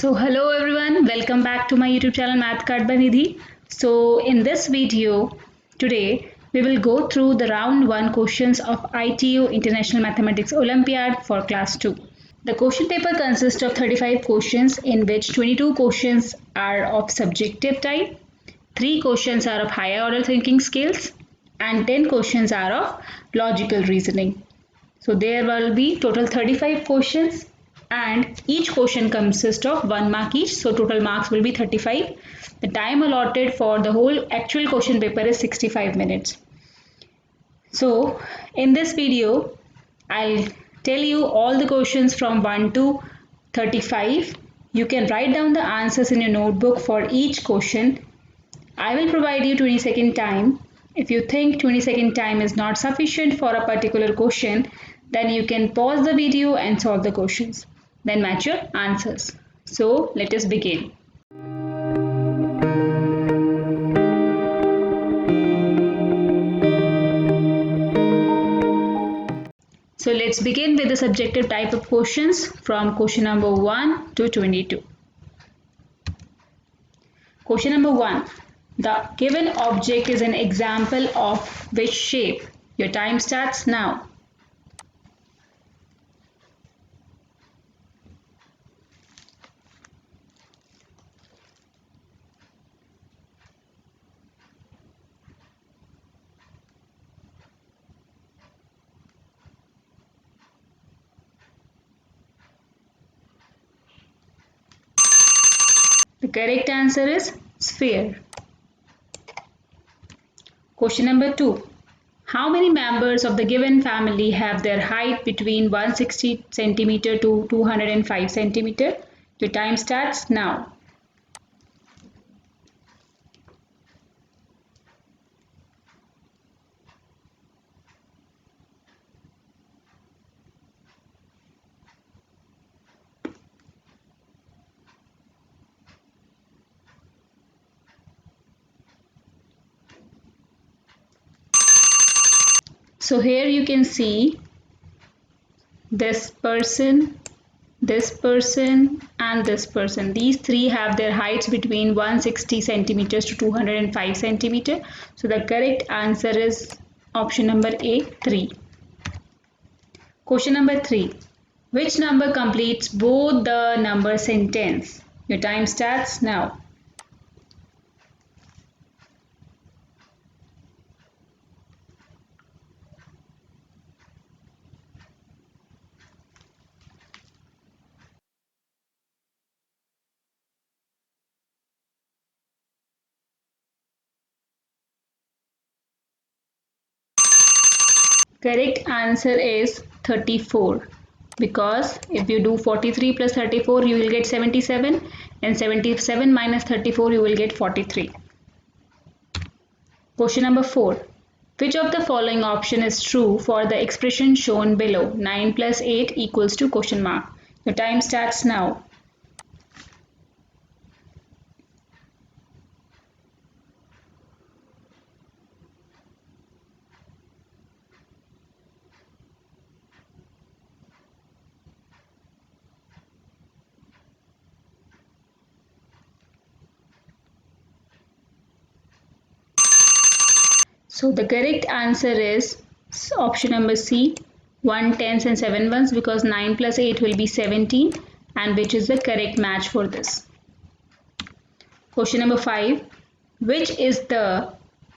Hello everyone, welcome back to my YouTube channel Math Card by Nidhi. In this video today we will go through the round 1 questions of ITU International Mathematics Olympiad for class 2. The question paper consists of 35 questions in which 22 questions are of subjective type, 3 questions are of higher order thinking skills and 10 questions are of logical reasoning. So there will be total 35 questions and each question consists of 1 mark each. So total marks will be 35. The time allotted for the whole actual question paper is 65 minutes. So in this video, I'll tell you all the questions from 1 to 35. You can write down the answers in your notebook for each question. I will provide you 20-second time. If you think 20-second time is not sufficient for a particular question, then you can pause the video and solve the questions. Then match your answers. So let us begin. So let's begin with the subjective type of questions from question number 1 to 22. Question number 1. The given object is an example of which shape? Your time starts now. The correct answer is sphere. Question number 2. How many members of the given family have their height between 160 cm to 205 cm? Your time starts now. So here you can see this person and this person. These three have their heights between 160 centimeters to 205 centimeters. So the correct answer is option number A, 3. Question number 3. Which number completes both the number sentence? Your time starts now. Correct answer is 34, because if you do 43 plus 34 you will get 77 and 77 minus 34 you will get 43. Question number 4. Which of the following option is true for the expression shown below? 9 plus 8 equals to question mark. Your time starts now. So the correct answer is option number C, 1 tens and 7 ones, because 9 plus 8 will be 17, and which is the correct match for this. Question number 5. Which is the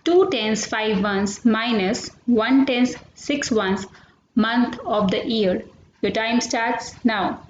2 tens 5 ones minus 1 tens 6 ones month of the year? Your time starts now.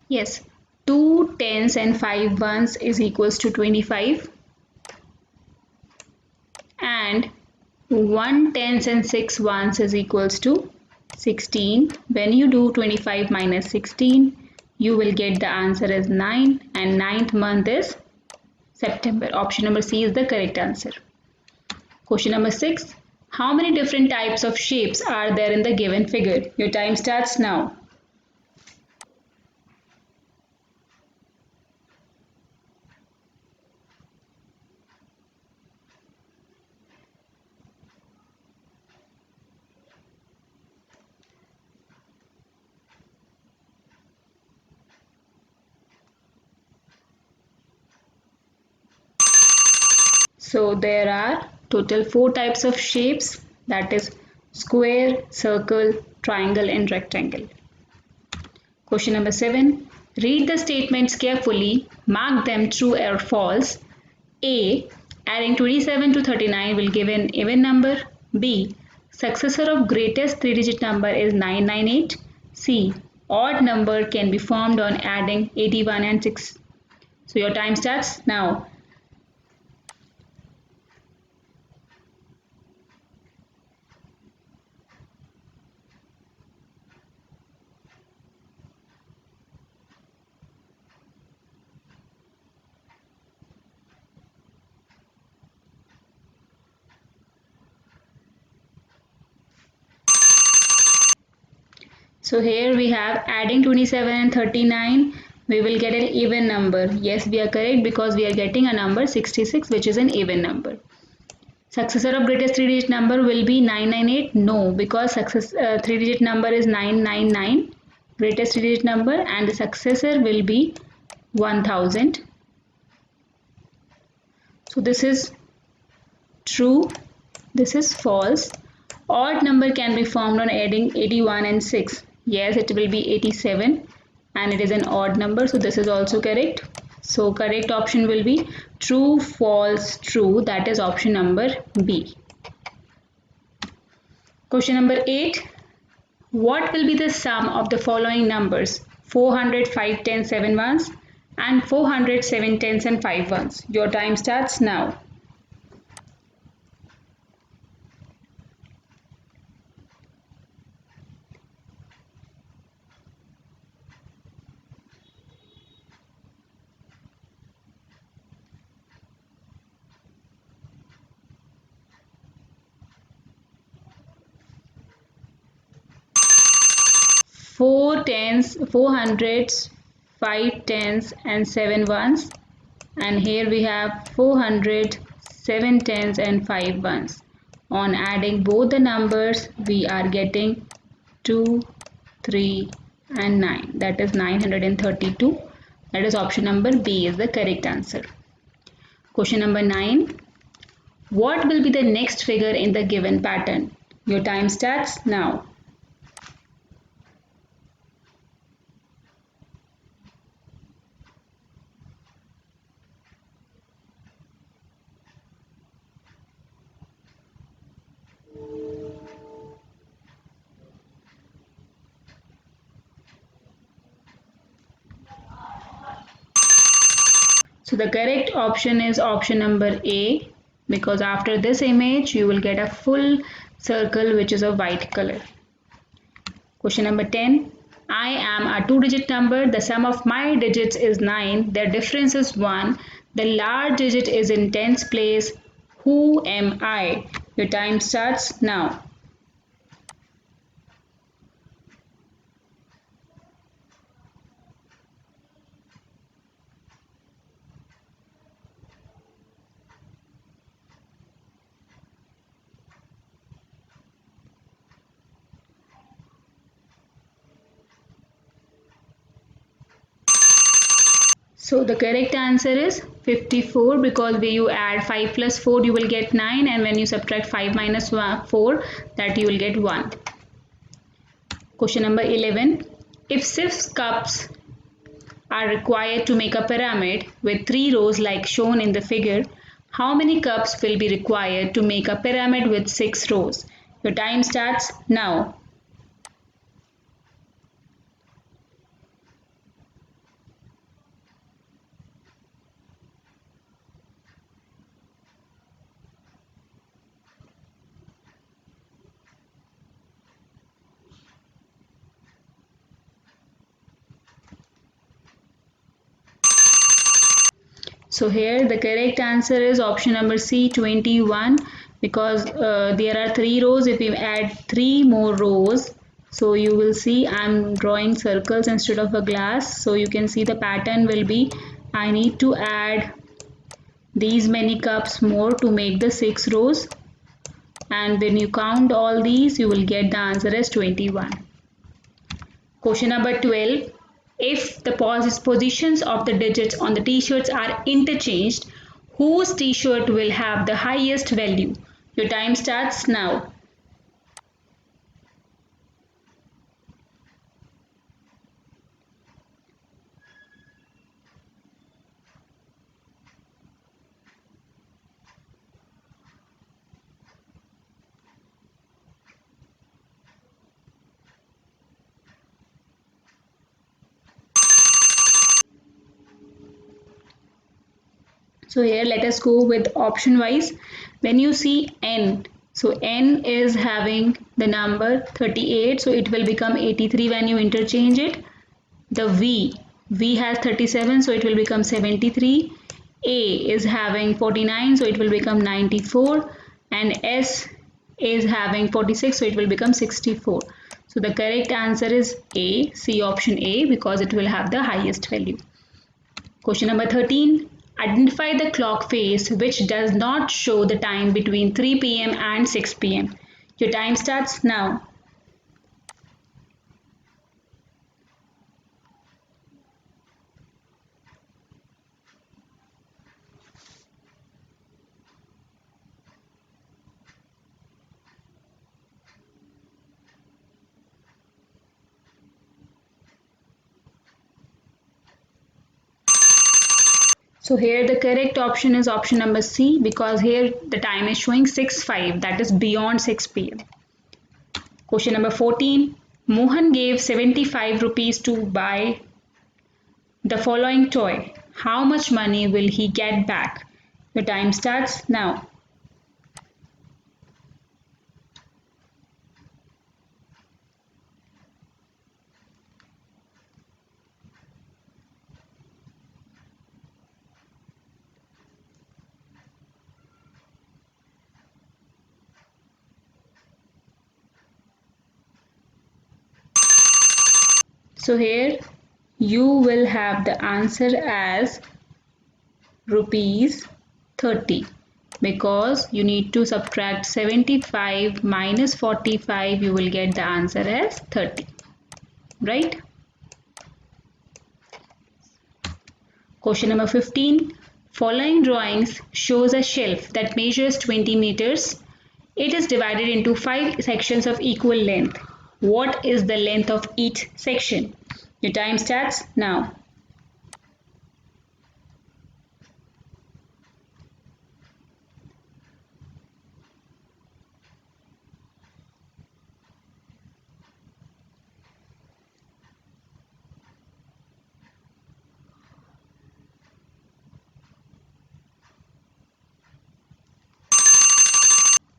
Yes, 2 tens and 5 ones is equals to 25, and 1 tens and 6 ones is equals to 16. When you do 25 minus 16, you will get the answer as 9, and 9th month is September. Option number C is the correct answer. Question number 6. How many different types of shapes are there in the given figure? Your time starts now. So there are total 4 types of shapes, that is square, circle, triangle and rectangle. Question number 7. Read the statements carefully, mark them true or false. A. Adding 27 to 39 will give an even number. B. Successor of greatest 3-digit number is 998. C. Odd number can be formed on adding 81 and 6. So your time starts now. So here we have adding 27 and 39, we will get an even number. Yes, we are correct because we are getting a number 66 which is an even number. Successor of greatest 3-digit number will be 998. No, because 3-digit number is 999, greatest 3-digit number, and the successor will be 1000. So this is true, this is false. Odd number can be formed on adding 81 and 6. Yes, it will be 87 and it is an odd number, so this is also correct. So correct option will be true, false, true, that is option number B. Question number 8. What will be the sum of the following numbers? 400, 5 tens, 7 ones and 400, 7 tens and 5 ones. Your time starts now. Four tens, 400s, 5 tens and 7 ones, and here we have 400, 7 tens and 5 ones. On adding both the numbers we are getting 2, 3 and 9, that is 932. That is option number B is the correct answer. Question number 9. What will be the next figure in the given pattern? Your time starts now. So the correct option is option number A, because after this image you will get a full circle which is a white color. Question number 10. I am a 2-digit number. The sum of my digits is 9. Their difference is 1. The large digit is in tens place. Who am I? Your time starts now. So the correct answer is 54, because when you add 5 plus 4 you will get 9, and when you subtract 5 minus 4 that you will get 1. Question number 11. If 6 cups are required to make a pyramid with 3 rows like shown in the figure, how many cups will be required to make a pyramid with 6 rows? Your time starts now. So here the correct answer is option number C, 21, because there are 3 rows. If we add 3 more rows, so you will see I'm drawing circles instead of a glass. So you can see the pattern will be, I need to add these many cups more to make the 6 rows, and when you count all these you will get the answer as 21. Question number 12. If the positions of the digits on the t-shirts are interchanged, whose t-shirt will have the highest value? Your time starts now. So here let us go with option wise. When you see n, so n is having the number 38, so it will become 83 when you interchange it. The V has 37, so it will become 73. A is having 49, so it will become 94, and S is having 46, so it will become 64. So the correct answer is A, C option A, because it will have the highest value. Question number 13. Identify the clock face which does not show the time between 3 p.m. and 6 p.m. Your time starts now. So here the correct option is option number C, because here the time is showing 6:05, that is beyond 6 p.m. Question number 14. Mohan gave 75 rupees to buy the following toy. How much money will he get back? Your time starts now. So here you will have the answer as rupees 30, because you need to subtract 75 minus 45, you will get the answer as 30, right? Question number 15. Following drawings shows a shelf that measures 20 meters. It is divided into 5 sections of equal length. What is the length of each section? Your time starts now.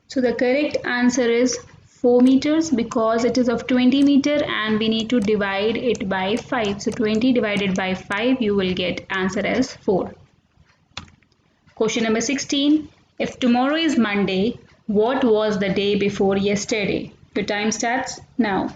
So the correct answer is 4 meters, because it is of 20 meter and we need to divide it by 5. So 20 divided by 5, you will get answer as 4. Question number 16. If tomorrow is Monday, what was the day before yesterday? Your time starts now.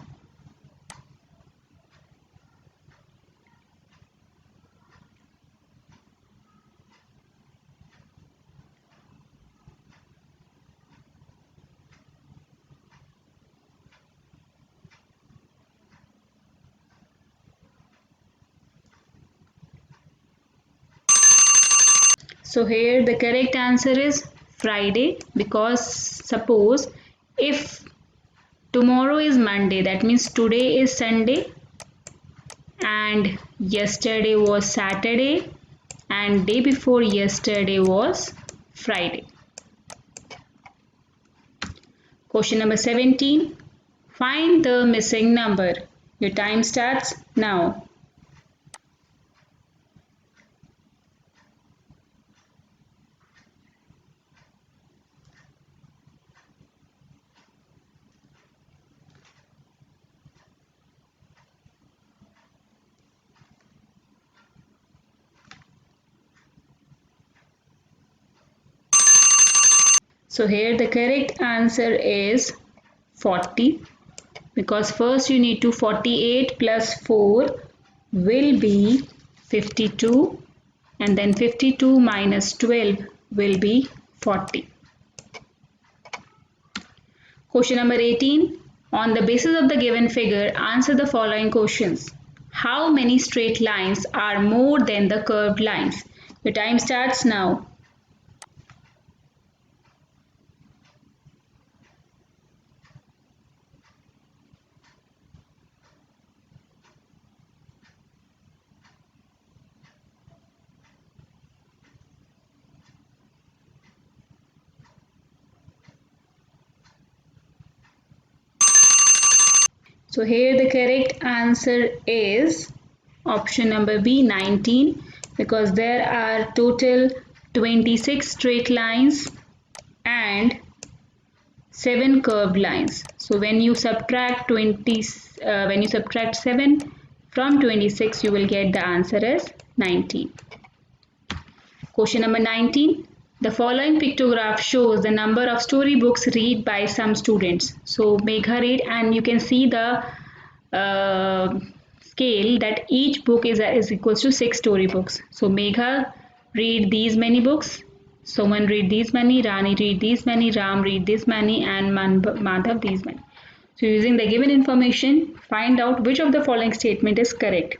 So here the correct answer is Friday, because suppose if tomorrow is Monday, that means today is Sunday and yesterday was Saturday and day before yesterday was Friday. Question number 17. Find the missing number. Your time starts now. So here the correct answer is 40, because first you need to 48 plus 4 will be 52, and then 52 minus 12 will be 40. Question number 18. On the basis of the given figure, answer the following questions. How many straight lines are more than the curved lines? Your time starts now. So here the correct answer is option number B, 19, because there are total 26 straight lines and 7 curved lines. So when you subtract 7 from 26, you will get the answer as 19. Question number 19. The following pictograph shows the number of storybooks read by some students. So Megha read, and you can see the scale that each book is equals to 6 storybooks. So Megha read these many books, Suman read these many, Rani read these many, Ram read this many, and Madhav these many. So using the given information, find out which of the following statement is correct.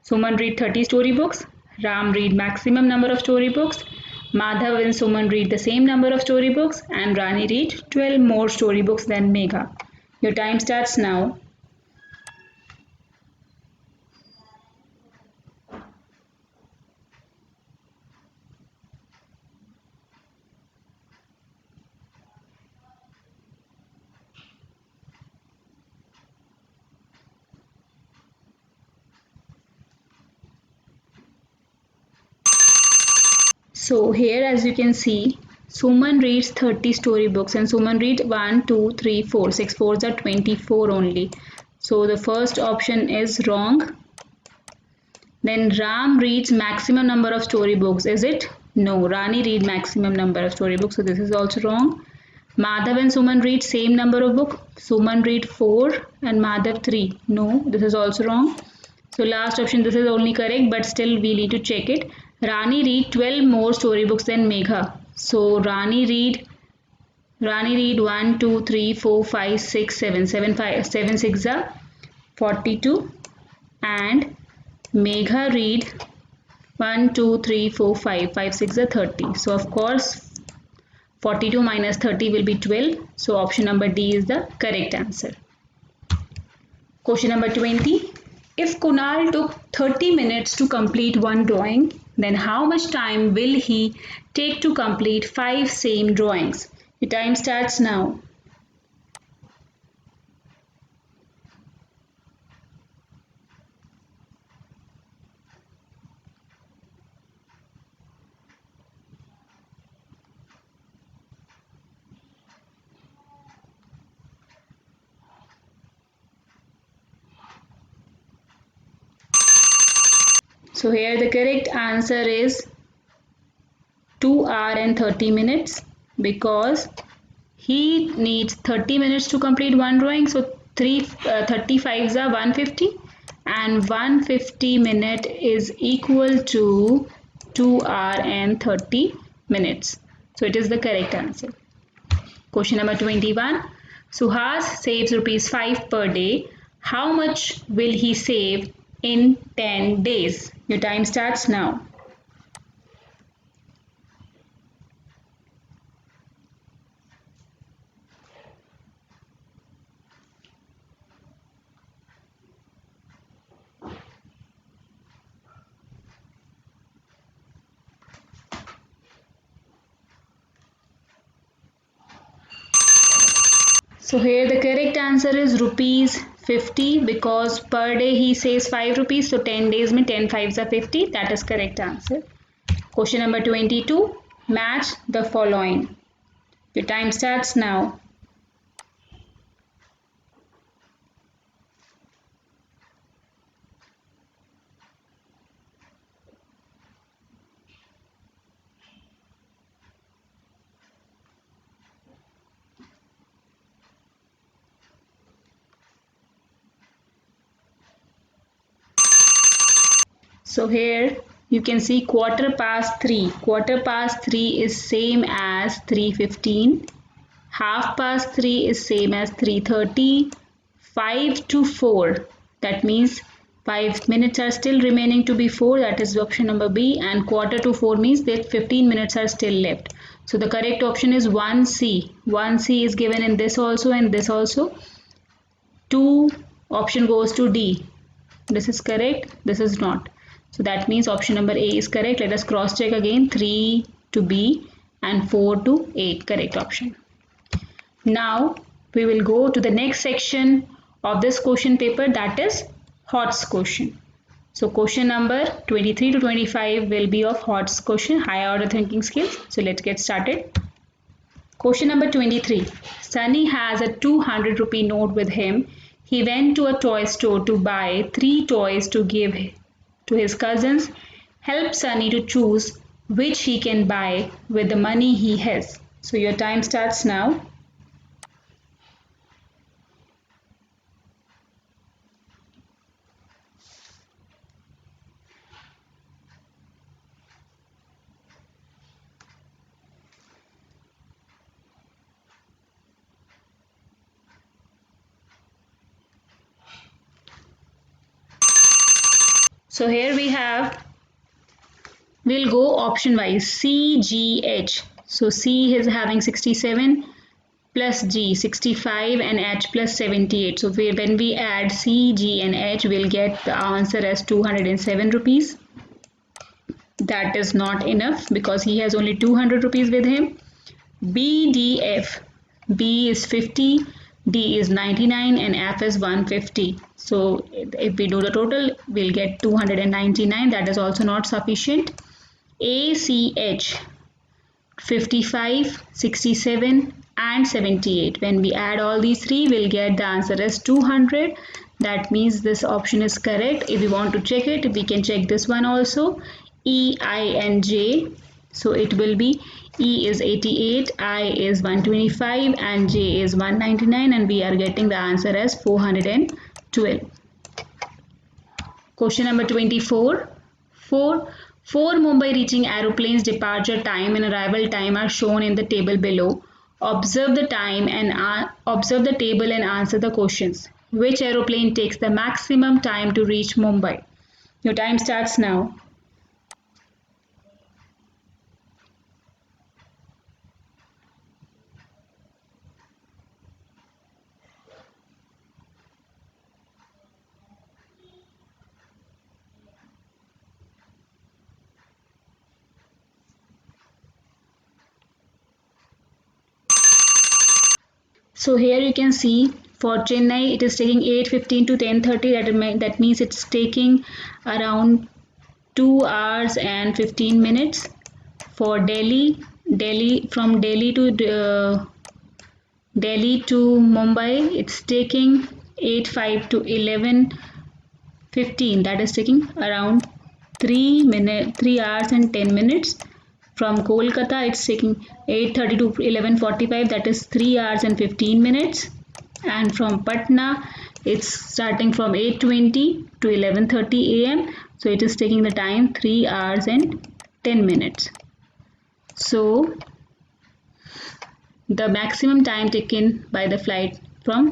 Suman read 30 storybooks, Ram read maximum number of storybooks, Madhav and Suman read the same number of storybooks, and Rani read 12 more storybooks than Megha. Your time starts now. So here, as you can see, Suman reads 30 storybooks and Suman reads 1, 2, 3, 4. 6 fours are 24 only. So the first option is wrong. Then Ram reads maximum number of storybooks. Is it? No. Rani read maximum number of storybooks. So this is also wrong. Madhav and Suman read same number of book. Suman read 4 and Madhav 3. No, this is also wrong. So last option, this is only correct, but still we need to check it. Rani read 12 more storybooks than Megha. So Rani read 1, 2, 3, 4, 5, 6, 7. 7 6 are 42, and Megha read 1, 2, 3, 4, 5. 5 6 are 30. So of course 42 minus 30 will be 12. So option number D is the correct answer. Question number 20. If Kunal took 30 minutes to complete one drawing, then how much time will he take to complete 5 same drawings? Your time starts now. So here the correct answer is 2 hours and 30 minutes, because he needs 30 minutes to complete one drawing. So 35s are 150, and 150 minute is equal to 2 hours and 30 minutes. So it is the correct answer. Question number 21. Suhas saves rupees 5 per day. How much will he save in 10 days? Your time starts now. So here the correct answer is rupees 50, because per day he saves 5 rupees. So 10 days में 10 fives are 50. That is correct answer. Question number 22. Match the following. Your time starts now. So here you can see quarter past 3. Quarter past 3 is same as 3:15. Half past 3 is same as 3:30. 5 to 4. That means 5 minutes are still remaining to be 4. That is option number B. And quarter to 4 means that 15 minutes are still left. So the correct option is 1C. 1C is given in this also and this also. 2 option goes to D. This is correct. This is not. So that means option number A is correct. Let us cross check again. 3 to B and 4 to A. Correct option. Now we will go to the next section of this question paper, that is HOTS question. So question number 23 to 25 will be of HOTS question, higher order thinking skills. So let's get started. Question number 23. Sunny has a 200 rupee note with him. He went to a toy store to buy 3 toys to give to his cousins. Help Sunny to choose which he can buy with the money he has. So your time starts now. So here we'll go option wise. C, G, H. So C is having 67 plus G 65 and H plus 78. So when we add C, G and H, we'll get the answer as 207 rupees. That is not enough because he has only 200 rupees with him. B, D, F. B is 50, D is 99 and F is 150. So if we do the total, we'll get 299. That is also not sufficient. A, C, H, 55, 67 and 78. When we add all these three, we'll get the answer as 200. That means this option is correct. If we want to check it, we can check this one also. E, I and J. So it will be E is 88, I is 125 and J is 199 and we are getting the answer as 412. Question number 24. Four Mumbai reaching aeroplanes departure time and arrival time are shown in the table below. Observe the time and observe the table and answer the questions. Which aeroplane takes the maximum time to reach Mumbai? Your time starts now. So here you can see for Chennai it is taking 8:15 to 10:30. That means it's taking around 2 hours and 15 minutes. For Delhi from Delhi to Mumbai, it's taking 8:05 to 11:15. That is taking around 3 hours and 10 minutes. From Kolkata, it's taking 8:30 to 11:45. That is 3 hours and 15 minutes. And from Patna, it's starting from 8:20 to 11:30 a.m. So it is taking the time 3 hours and 10 minutes. So the maximum time taken by the flight from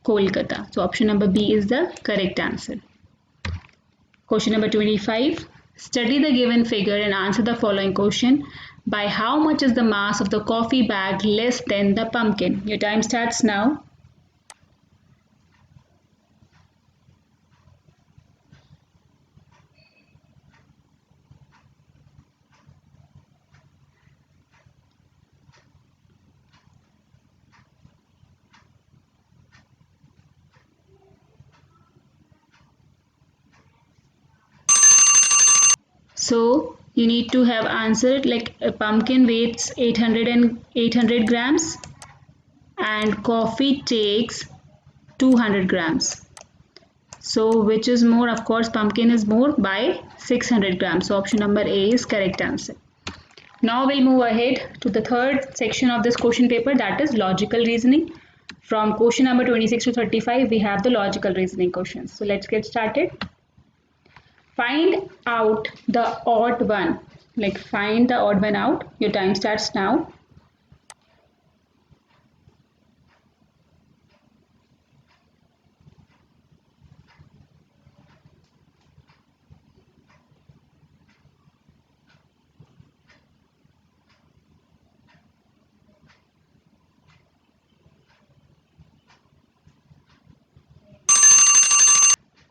Kolkata. So option number B is the correct answer. Question number 25. Study the given figure and answer the following question. By how much is the mass of the coffee bag less than the pumpkin? Your time starts now. So you need to have answered like a pumpkin weighs 800 grams and coffee takes 200 grams. So which is more? Of course, pumpkin is more by 600 grams. So option number A is correct answer. Now we'll move ahead to the third section of this question paper, that is logical reasoning. From question number 26 to 35, we have the logical reasoning questions. So let's get started. Find out the odd one. Like find the odd one out. Your time starts now.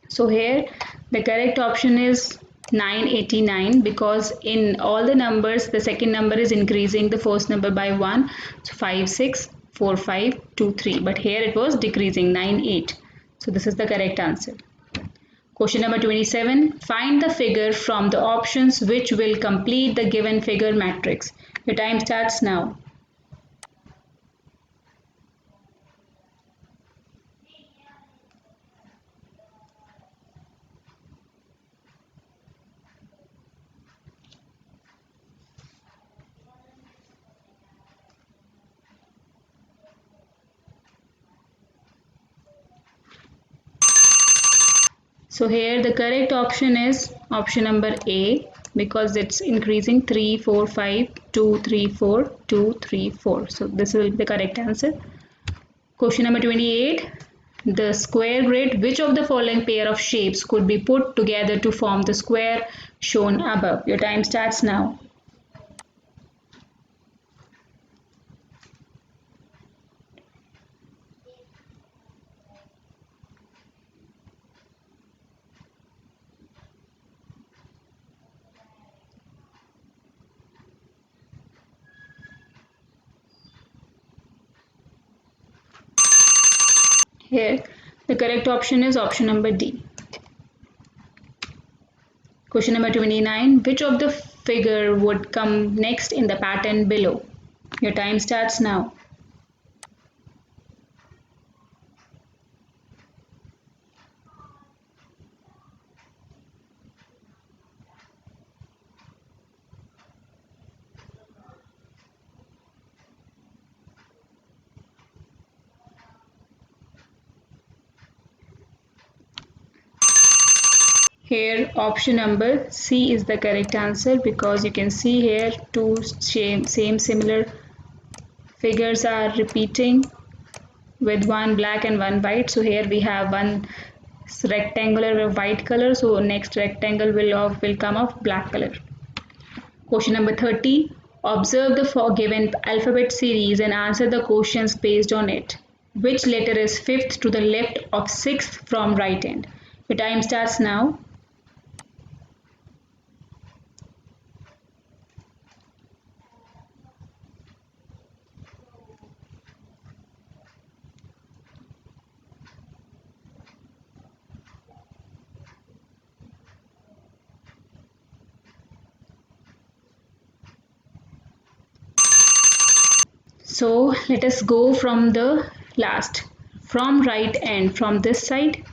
So here the correct option is 989 because in all the numbers the second number is increasing the first number by 1. So 5, 6, 4, 5, 2, 3. But here it was decreasing 9, 8. So this is the correct answer. Question number 27. Find the figure from the options which will complete the given figure matrix. Your time starts now. So here the correct option is option number A because it's increasing 3, 4, 5, 2, 3, 4, 2, 3, 4. So this will be the correct answer. Question number 28. The square grid, which of the following pair of shapes could be put together to form the square shown above? Your time starts now. Here, the correct option is option number D. Question number 29. Which of the figure would come next in the pattern below? Your time starts now. Here option number C is the correct answer because you can see here two same similar figures are repeating with one black and one white. So here we have one rectangular with white color, so next rectangle will come of black color. Question number 30. Observe the given alphabet series and answer the questions based on it. Which letter is fifth to the left of sixth from right end? Your time starts now. So let us go from the last. From right end, from this side,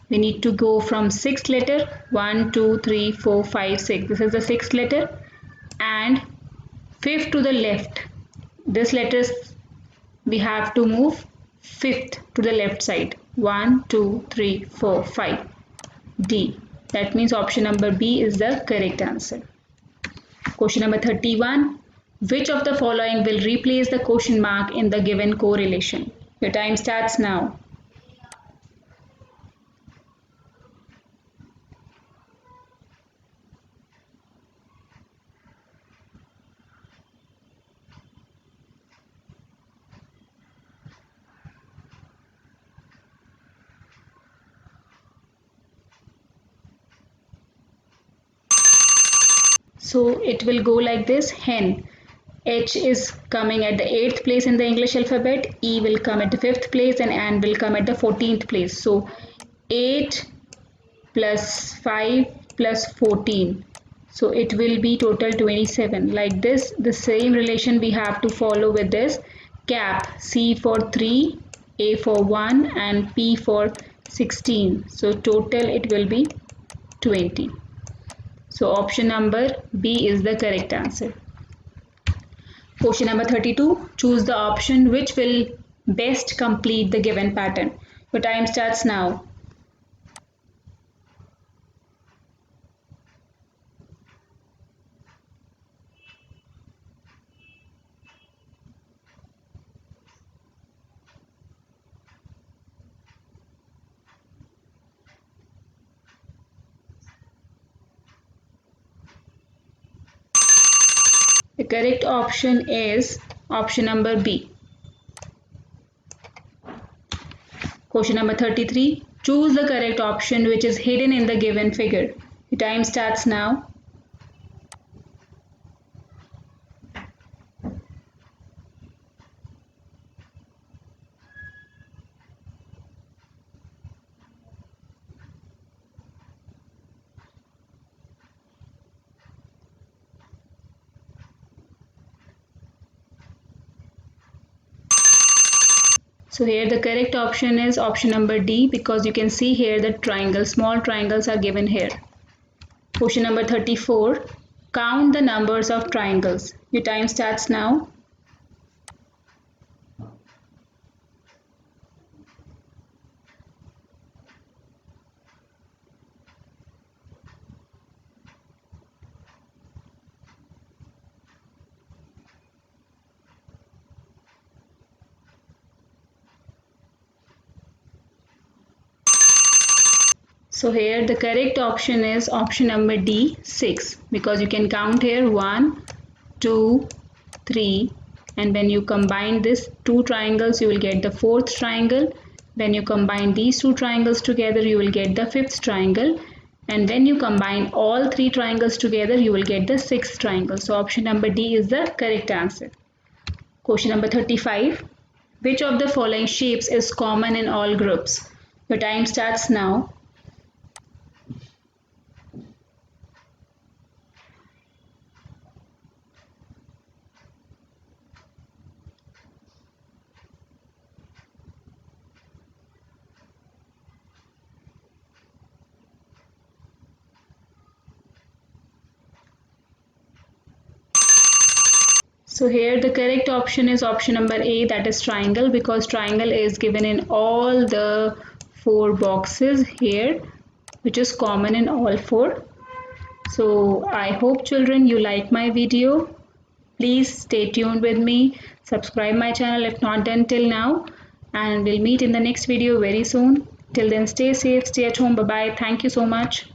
we need to go from sixth letter 1, 2, 3, 4, 5, 6. This is the sixth letter and fifth to the left. This letter we have to move fifth to the left side 1, 2, 3, 4, 5. D. That means option number B is the correct answer. Question number 31. Which of the following will replace the question mark in the given correlation? Your time starts now. So it will go like this. Hen. H is coming at the 8th place in the English alphabet. E will come at the 5th place and N will come at the 14th place. So 8 plus 5 plus 14. So it will be total 27. Like this, the same relation we have to follow with this. Cap. C for 3, A for 1 and P for 16. So total it will be 20. So option number B is the correct answer. Question number 32. Choose the option which will best complete the given pattern. Your time starts now. correct option is option number B. Question number 33. Choose the correct option which is hidden in the given figure. Your time starts now. So here the correct option is option number D, because you can see here the triangle, small triangles are given here. Question number 34. Count the numbers of triangles. Your time starts now. So here the correct option is option number D, 6, because you can count here 1, 2, 3, and when you combine these two triangles you will get the fourth triangle. When you combine these two triangles together you will get the fifth triangle, and when you combine all three triangles together you will get the sixth triangle. So option number D is the correct answer. Question number 35. Which of the following shapes is common in all groups? Your time starts now. So here the correct option is option number A, that is triangle, because triangle is given in all the four boxes here, which is common in all four. So I hope children you like my video. Please stay tuned with me, subscribe my channel if not done till now, and we'll meet in the next video very soon. Till then, stay safe, stay at home. Bye bye. Thank you so much.